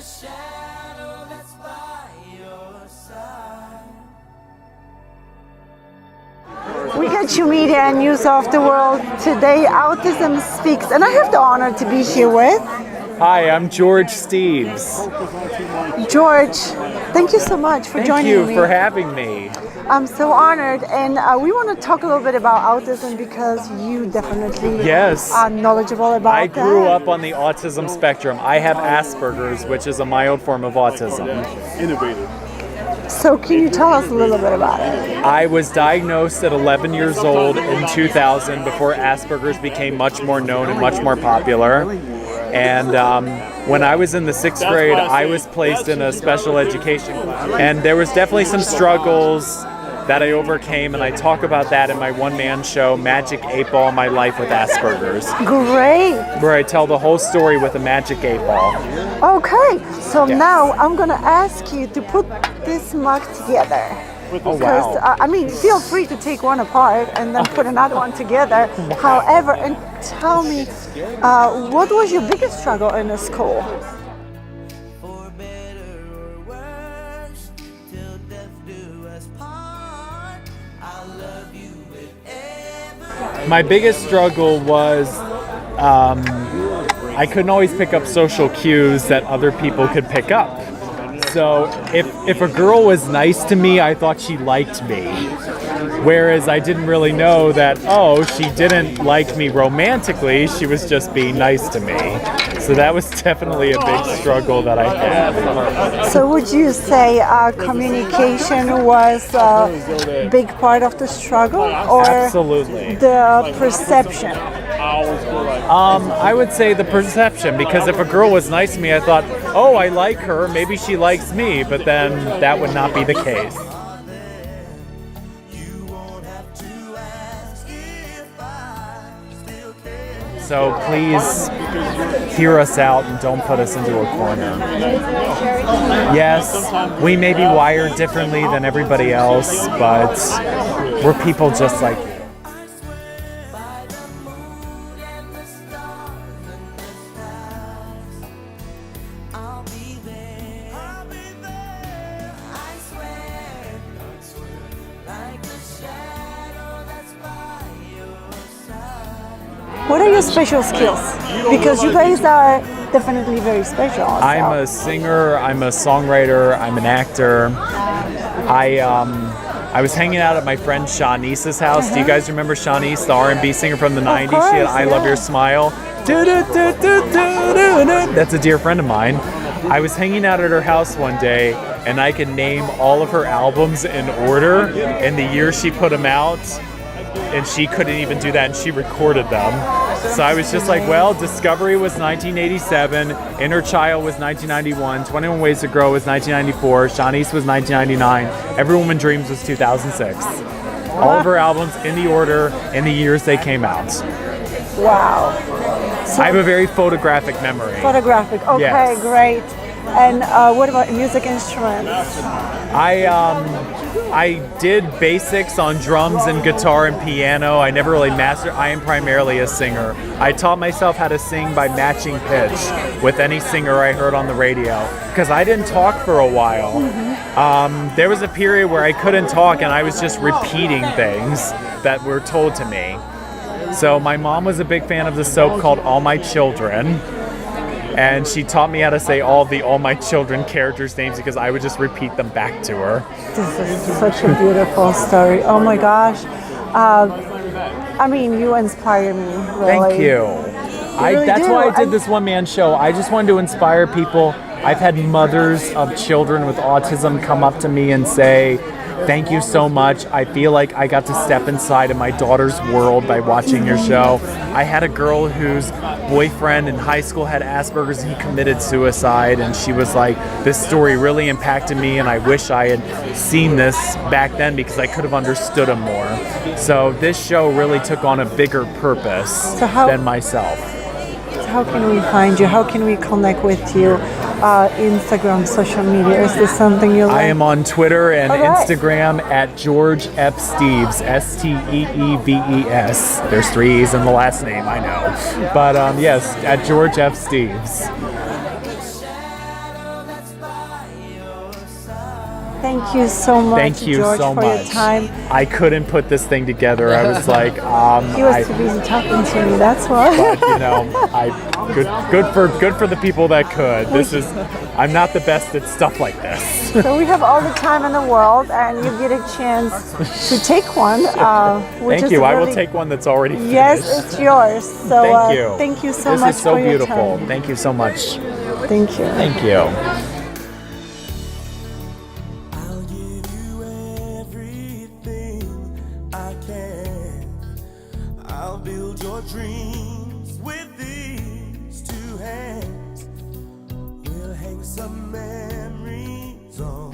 shadow that's by your side. We get you media and news of the world. Today, Autism Speaks, and I have the honor to be here with Hi, I'm George Steeves. George. Thank you so much for joining me. Thank you for having me. I'm so honored, and we want to talk a little bit about autism because you definitely are knowledgeable about I that. grew up on the autism spectrum. I have Asperger's, which is a mild form of autism. Innovative. So can you tell us a little bit about it? I was diagnosed at 11 years old in 2000 before Asperger's became much more known and much more popular. And when I was in the 6th grade, I was placed in a special education class. And there was definitely some struggles that I overcame, and I talk about that in my one-man show, Magic 8 Ball, My Life with Asperger's. Great! Where I tell the whole story with a magic 8 ball. Okay, so now I'm gonna ask you to put this mug together. Oh, Because, wow. I mean, feel free to take one apart and then put another one together. However, and tell me, what was your biggest struggle in the school? For better or worse, till death do us part. I love you with every. My biggest struggle was I couldn't always pick up social cues that other people could pick up. So if a girl was nice to me, I thought she liked me. Whereas I didn't really know that, oh, she didn't like me romantically, she was just being nice to me. So that was definitely a big struggle that I had. So would you say communication was a big part of the struggle, or Absolutely. the perception? I would say the perception, because if a girl was nice to me, I thought, oh, I like her, maybe she likes me, but then that would not be the case. So please hear us out and don't put us into a corner. Yes, we may be wired differently than everybody else, but we're people just like you. What are your special skills? Because you guys are definitely very special. I'm a singer, I'm a songwriter, I'm an actor. I was hanging out at my friend Shawnee's house. Do you guys remember Shawnee's, the R&B singer from the 90s? She had I Love Your Smile. That's a dear friend of mine. I was hanging out at her house one day, and I could name all of her albums in order and the year she put them out. And she couldn't even do that, and she recorded them. So I was just like, well, Discovery was 1987, Inner Child was 1991, 21 Ways to Grow was 1994, Shawnee's was 1999, Every Woman Dreams was 2006. All of her albums in the order and the years they came out. Wow. So I have a very photographic memory. photographic. Okay, Yes. great. And what about music instruments? I did basics on drums and guitar and piano. I never really mastered. I am primarily a singer. I taught myself how to sing by matching pitch with any singer I heard on the radio, because I didn't talk for a while. There was a period where I couldn't talk and I was just repeating things that were told to me. So my mom was a big fan of the soap called All My Children. And she taught me how to say all the All My Children characters' names because I would just repeat them back to her. This is such a beautiful story. Oh my gosh. I mean, you inspire me, really. Thank you. really That's do. why I did this one-man show. I just wanted to inspire people. I've had mothers of children with autism come up to me and say, thank you so much. I feel like I got to step inside of my daughter's world by watching your show. I had a girl whose boyfriend in high school had Asperger's and he committed suicide, and she was like, this story really impacted me and I wish I had seen this back then because I could have understood him more. So this show really took on a bigger purpose than myself. How can we find you? How can we connect with you? Instagram, social media, is this something you like? I am on Twitter and All right. Instagram at George F. Steeves, Steeves. There's 3 E's in the last name, I know. But yes, at George F. Steeves. Thank you so much, Thank you George, so for much. your time. I couldn't put this thing together. I was like, He was too busy talking to me, that's why. but you know, good for the people that could. I'm not the best at stuff like this. So we have all the time in the world, and you get a chance to take one. Which Thank is you. I will really- take one that's already finished. Yes, it's yours. So Thank you. thank you so this much is so for your beautiful. time. Thank you so much. Thank you. Thank you. I'll give you everything I can. I'll build your dreams with these two hands. We'll hang some memories on